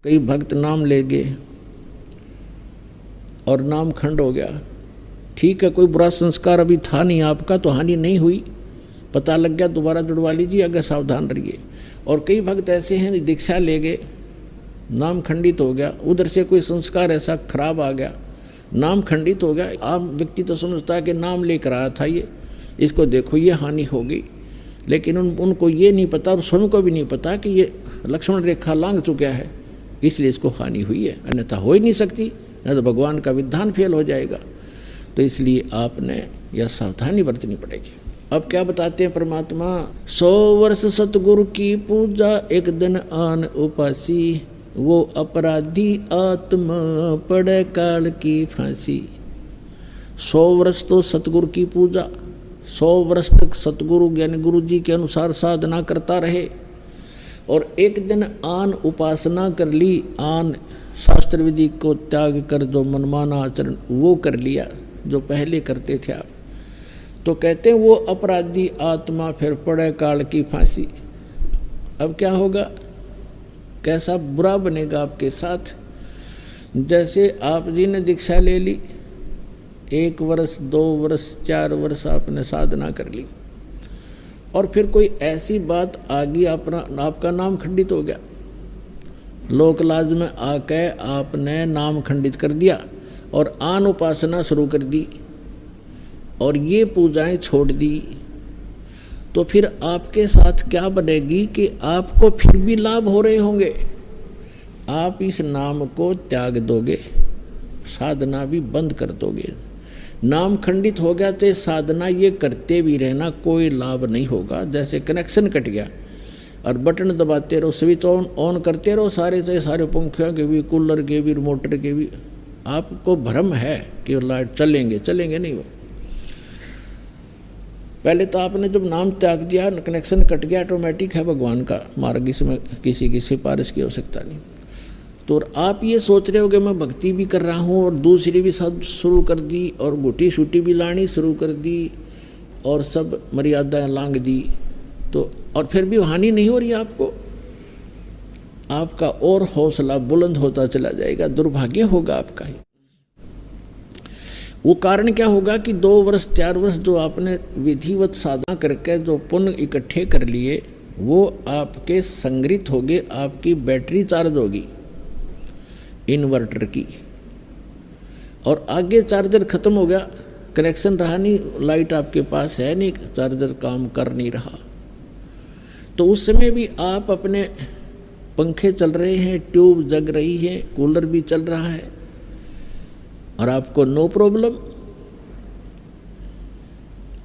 कई भक्त नाम ले गए और नाम खंड हो गया। ठीक है, कोई बुरा संस्कार अभी था नहीं आपका तो हानि नहीं हुई, पता लग गया, दोबारा जुड़वा लीजिए, अगर सावधान रहिए। और कई भक्त ऐसे हैं दीक्षा ले गए, नाम खंडित हो गया, उधर से कोई संस्कार ऐसा खराब आ गया, नाम खंडित हो गया। आम व्यक्ति तो समझता है कि नाम लेकर आया था ये, इसको देखो ये हानि हो गई, लेकिन उनको ये नहीं पता और स्वयं को भी नहीं पता कि ये लक्ष्मण रेखा लांघ चुका है, इसलिए इसको हानि हुई है, अन्यथा हो ही नहीं सकती, न तो भगवान का विधान फेल हो जाएगा। तो इसलिए आपने यह सावधानी बरतनी पड़ेगी। अब क्या बताते हैं परमात्मा, 100 वर्ष सतगुरु की पूजा, एक दिन आन उपासी, वो अपराधी आत्मा पड़े काल की फांसी। 100 वर्ष तो सतगुरु की पूजा, 100 वर्ष तक सतगुरु यानी गुरु जी के अनुसार साधना करता रहे, और एक दिन आन उपासना कर ली, आन शास्त्र विधि को त्याग कर जो मनमाना आचरण वो कर लिया जो पहले करते थे आप, तो कहते हैं वो अपराधी आत्मा फिर पड़े काल की फांसी। अब क्या होगा, कैसा बुरा बनेगा आपके साथ। जैसे आप जी ने दीक्षा ले ली, 1 वर्ष 2 वर्ष 4 वर्ष आपने साधना कर ली, और फिर कोई ऐसी बात आ गई, आपका नाम खंडित हो गया, लोक लाज में आके आपने नाम खंडित कर दिया और आन उपासना शुरू कर दी और ये पूजाएं छोड़ दी, तो फिर आपके साथ क्या बनेगी कि आपको फिर भी लाभ हो रहे होंगे, आप इस नाम को त्याग दोगे, साधना भी बंद कर दोगे। नाम खंडित हो गया तो साधना ये करते भी रहना कोई लाभ नहीं होगा। जैसे कनेक्शन कट गया और बटन दबाते रहो, स्विच ऑन करते रहो, सारे पंखियों के भी, कूलर के भी, मोटर के भी, आपको भ्रम है कि लाइट चलेंगे नहीं वो। पहले तो आपने जब नाम त्याग दिया, कनेक्शन कट गया, ऑटोमेटिक है भगवान का मार्ग, इसमें किसी की सिफारिश की आवश्यकता नहीं। तो आप ये सोच रहे हो कि मैं भक्ति भी कर रहा हूँ और दूसरी भी सब शुरू कर दी और गुटी शूटी भी लानी शुरू कर दी और सब मर्यादाएं लांघ दी, तो और फिर भी हानि नहीं हो रही आपको, आपका और हौसला बुलंद होता चला जाएगा, दुर्भाग्य होगा आपका ही। वो कारण क्या होगा कि 2 वर्ष 4 वर्ष जो आपने विधिवत साधना करके जो पुण्य इकट्ठे कर लिए वो आपके संग्रहित हो गए, आपकी बैटरी चार्ज होगी इन्वर्टर की, और आगे चार्जर खत्म हो गया, कनेक्शन रहा नहीं, लाइट आपके पास है नहीं, चार्जर काम कर नहीं रहा, तो उस समय भी आप अपने पंखे चल रहे हैं, ट्यूब जग रही है, कूलर भी चल रहा है और आपको नो प्रॉब्लम।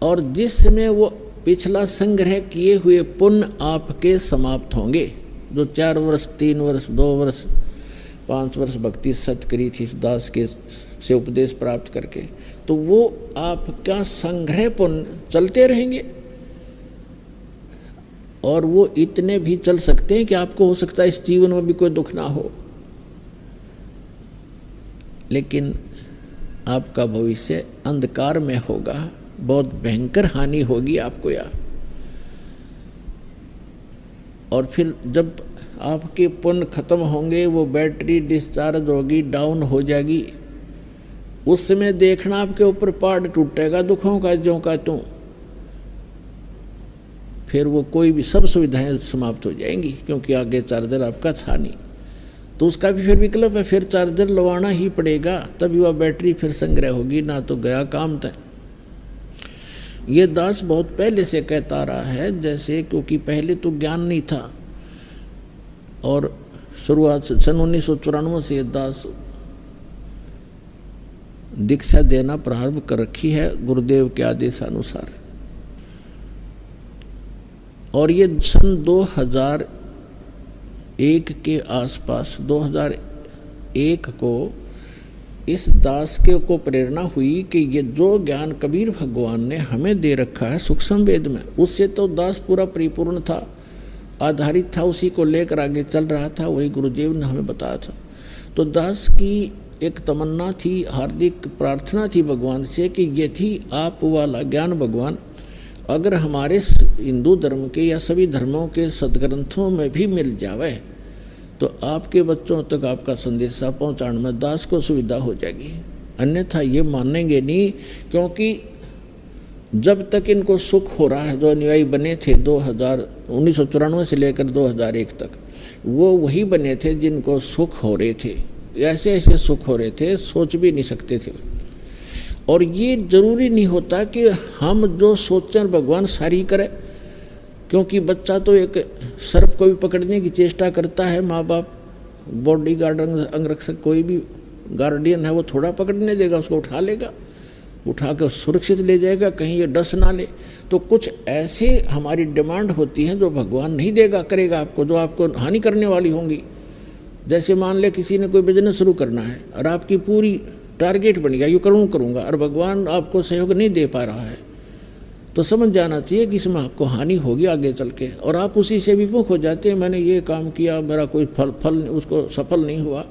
और जिस समय वो पिछला संग्रह किए हुए पुण्य आपके समाप्त होंगे, जो 4 वर्ष 3 वर्ष 2 वर्ष 5 वर्ष भक्ति सत करी थी इस दास के से उपदेश प्राप्त करके, तो वो आपका संग्रह पुण्य चलते रहेंगे, और वो इतने भी चल सकते हैं कि आपको हो सकता है इस जीवन में भी कोई दुख ना हो, लेकिन आपका भविष्य अंधकार में होगा, बहुत भयंकर हानि होगी आपको यार। और फिर जब आपके पुण्य खत्म होंगे, वो बैटरी डिस्चार्ज होगी, डाउन हो जाएगी, उस समय देखना आपके ऊपर पहाड़ टूटेगा दुखों का ज्यों का त्यों, फिर वो कोई भी सब सुविधाएं समाप्त हो जाएंगी, क्योंकि आगे चार्जर आपका था नहीं, तो उसका भी फिर विकल्प है, फिर चार्जर लगवाना ही पड़ेगा, तभी वह बैटरी फिर संग्रह होगी, ना तो गया काम तय। ये दास बहुत पहले से कहता आ रहा है, जैसे क्योंकि पहले तो ज्ञान नहीं था, और शुरुआत सन 1994 से ये दास दीक्षा देना प्रारंभ कर रखी है गुरुदेव के आदेशानुसार, और ये सन 2001 के आसपास 2001 को इस दास के को प्रेरणा हुई कि ये जो ज्ञान कबीर भगवान ने हमें दे रखा है सूक्ष्म वेद में, उससे तो दास पूरा परिपूर्ण था, आधारित था, उसी को लेकर आगे चल रहा था, वही गुरुदेव ने हमें बताया था। तो दास की एक तमन्ना थी, हार्दिक प्रार्थना थी भगवान से कि यदि आप वाला ज्ञान भगवान अगर हमारे हिंदू धर्म के या सभी धर्मों के सदग्रंथों में भी मिल जावे तो आपके बच्चों तक आपका संदेशा पहुंचाने में दास को सुविधा हो जाएगी। अन्यथा ये मानेंगे नहीं, क्योंकि जब तक इनको सुख हो रहा है, जो अनुयायी बने थे 1994 से लेकर 2001 तक, वो वही बने थे जिनको सुख हो रहे थे। ऐसे ऐसे सुख हो रहे थे, सोच भी नहीं सकते थे। और ये जरूरी नहीं होता कि हम जो सोचें भगवान सारी करे, क्योंकि बच्चा तो एक सर्प को भी पकड़ने की चेष्टा करता है। माँ बाप, बॉडी गार्ड, अंगरक्षक, कोई भी गार्डियन है, वो थोड़ा पकड़ने देगा, उसको उठा लेगा, उठा कर सुरक्षित ले जाएगा, कहीं ये डस ना ले। तो कुछ ऐसे हमारी डिमांड होती हैं जो भगवान नहीं देगा, करेगा आपको, जो आपको हानि करने वाली होंगी। जैसे मान ले किसी ने कोई बिजनेस शुरू करना है और आपकी पूरी टारगेट बन गया, ये करूँगा, और भगवान आपको सहयोग नहीं दे पा रहा है, तो समझ जाना चाहिए कि इसमें आपको हानि होगी आगे चल के। और आप उसी से विमुख हो जाते हैं, मैंने ये काम किया, मेरा कोई फल उसको सफल नहीं हुआ।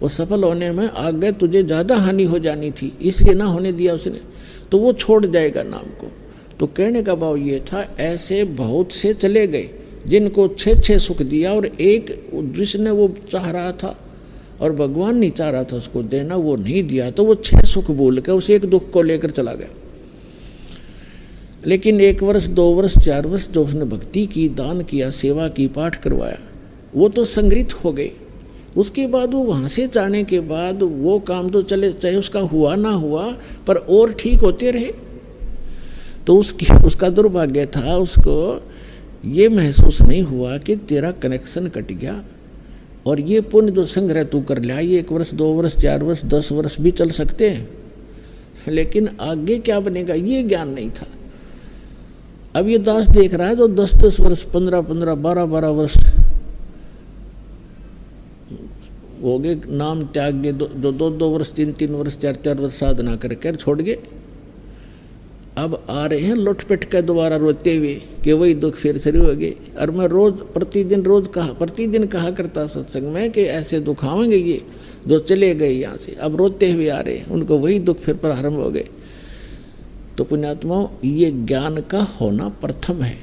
वो सफल होने में आगे तुझे ज़्यादा हानि हो जानी थी, इसलिए ना होने दिया उसने, तो वो छोड़ जाएगा नाम को। तो कहने का भाव ये था, ऐसे बहुत से चले गए जिनको 6 सुख दिया, और एक जिसने वो चाह रहा था और भगवान नहीं चाह रहा था उसको देना, वो नहीं दिया, तो वो 6 सुख बोल के उस एक दुख को लेकर चला गया। लेकिन 1 वर्ष, 2 वर्ष, 4 वर्ष जो उसने भक्ति की, दान किया, सेवा की, पाठ करवाया, वो तो संग्रहित हो गए। उसके बाद वो वहाँ से जाने के बाद वो काम तो चले, चाहे उसका हुआ ना हुआ, पर और ठीक होते रहे। तो उसका दुर्भाग्य था, उसको ये महसूस नहीं हुआ कि तेरा कनेक्शन कट गया, और ये पुण्य जो संग्रह तू कर लिया, ये 1 वर्ष, 2 वर्ष, 4 वर्ष, 10 वर्ष भी चल सकते हैं, लेकिन आगे क्या बनेगा ये ज्ञान नहीं था। अब ये दास देख रहा है जो 10-10 वर्ष, 15-15, 12-12 वर्ष हो गए, नाम त्याग गए, जो 2-2 वर्ष, 3-3 वर्ष, 4-4 वर्ष साधना करके छोड़ गए, अब आ रहे हैं लुटपिट के दोबारा रोते हुए कि वही दुख फिर शुरू हो गए। और मैं प्रतिदिन कहा करता सत्संग में कि ऐसे दुख आएंगे ये जो चले गए यहाँ से, अब रोते हुए आ रहे हैं, उनको वही दुख फिर प्रारंभ हो गए। तो पुण्यात्माओं, ये ज्ञान का होना प्रथम है।